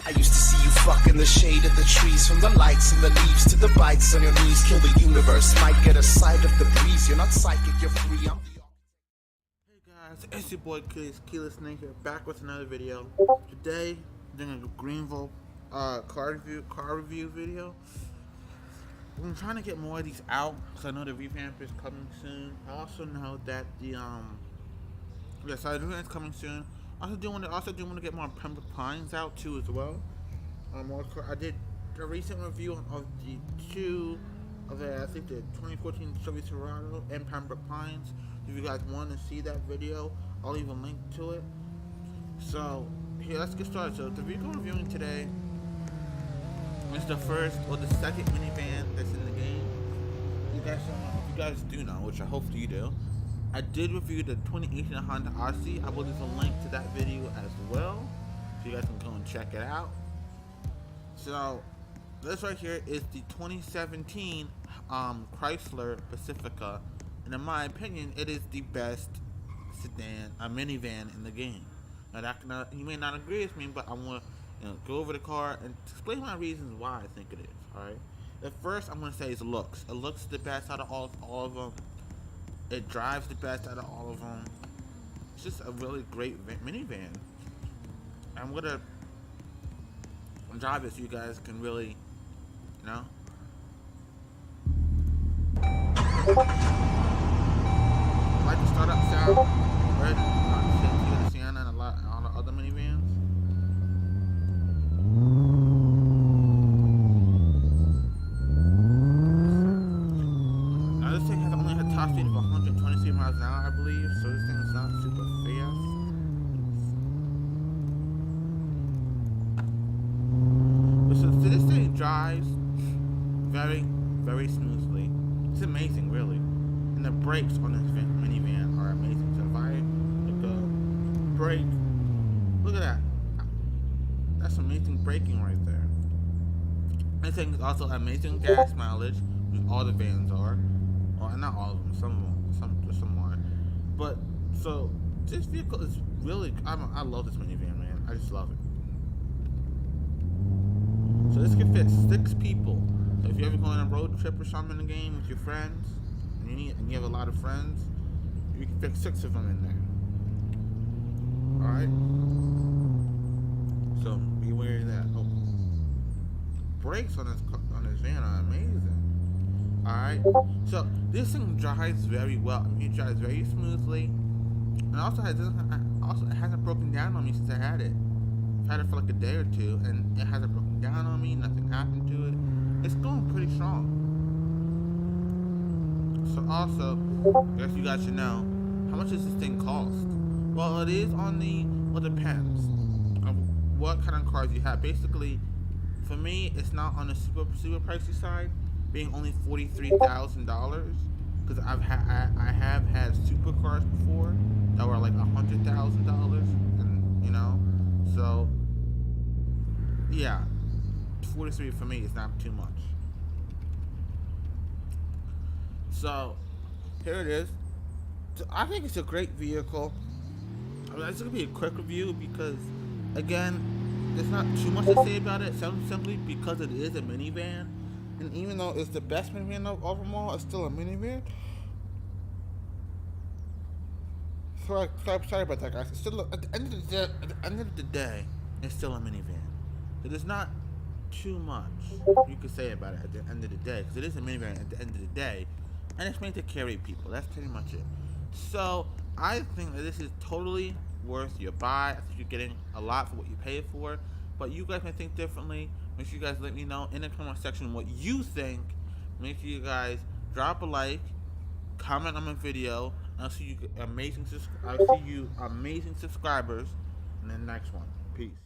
I used to see you fuck in the shade of the trees, from the lights and the leaves to the bites on your knees. Kill the universe, might get a sight of the breeze. You're not psychic, you're free. Hey guys, it's your boy Keyless Snake here, back with another video. Today, I'm doing a Greenville car review video. I'm trying to get more of these out because I know the revamp is coming soon. I also know that the the revamp is coming soon. I also do want to get more Pembroke Pines out too as well. I did a recent review of the two of I think the 2014 Chevy Silverado and Pembroke Pines. If you guys want to see that video, I'll leave a link to it. So here, let's get started. So the vehicle I'm reviewing today is the first or the second minivan that's in the game. If you guys do know, which I hope you do, I did review the 2018 Honda Odyssey. I will leave a link to that video as well, so you guys can go and check it out. So this right here is the 2017 Chrysler Pacifica, and in my opinion, it is the best minivan in the game. Now, you may not agree with me, but I want to go over the car and explain my reasons why I think it is. All right. The first I'm going to say is looks. It looks the best out of all of them. It drives the best out of all of them. It's just a really great minivan. I'm going to drive it so you guys can really, I like the startup sound. Right? The Sienna and all the other minivans. Now this thing has only a top speed of 123 miles an hour, I believe, so this thing is not super fast. So this thing drives very, very smoothly. It's amazing, really. And the brakes on this minivan are amazing. So if I brake, look at that. That's amazing braking right there. This thing is also amazing gas mileage, which all the vans are. Well, not all of them. Some are. But so this vehicle is really. I love this minivan, man. I just love it. So this can fit 6 people. So if you ever go on a road trip or something in the game with your friends, and you have a lot of friends, you can fit 6 of them in there. All right. So be aware of that. Oh, brakes on this van are amazing. All right. So this thing drives very well. I mean, it drives very smoothly, and also it hasn't broken down on me since I had it. I've had it for like a day or two, and it hasn't broken down on me. Nothing happened to it. It's going pretty strong. So also, I guess you guys should know, how much does this thing cost? Well, it is on the, well, it depends on what kind of cars you have. Basically, for me, it's not on the super pricey side, being only $43,000, because I have had supercars before that were like $100,000, and so yeah, 43 for me is not too much. So here it is. So I think it's a great vehicle. I mean, it's gonna be a quick review because, again, there's not too much to say about it. Simply because it is a minivan, and even though it's the best minivan of them all, it's still a minivan. So sorry about that, guys. It's still at the end of the day, it's still a minivan. So there's not too much you could say about it at the end of the day, because it is a minivan at the end of the day, and it's made to carry people. That's pretty much it. So I think that this is totally worth your buy. I think you're getting a lot for what you pay it for, but you guys may think differently. Make sure you guys let me know in the comment section what you think. Make sure you guys drop a like, comment on my video. I'll see you amazing subscribers in the next one. Peace.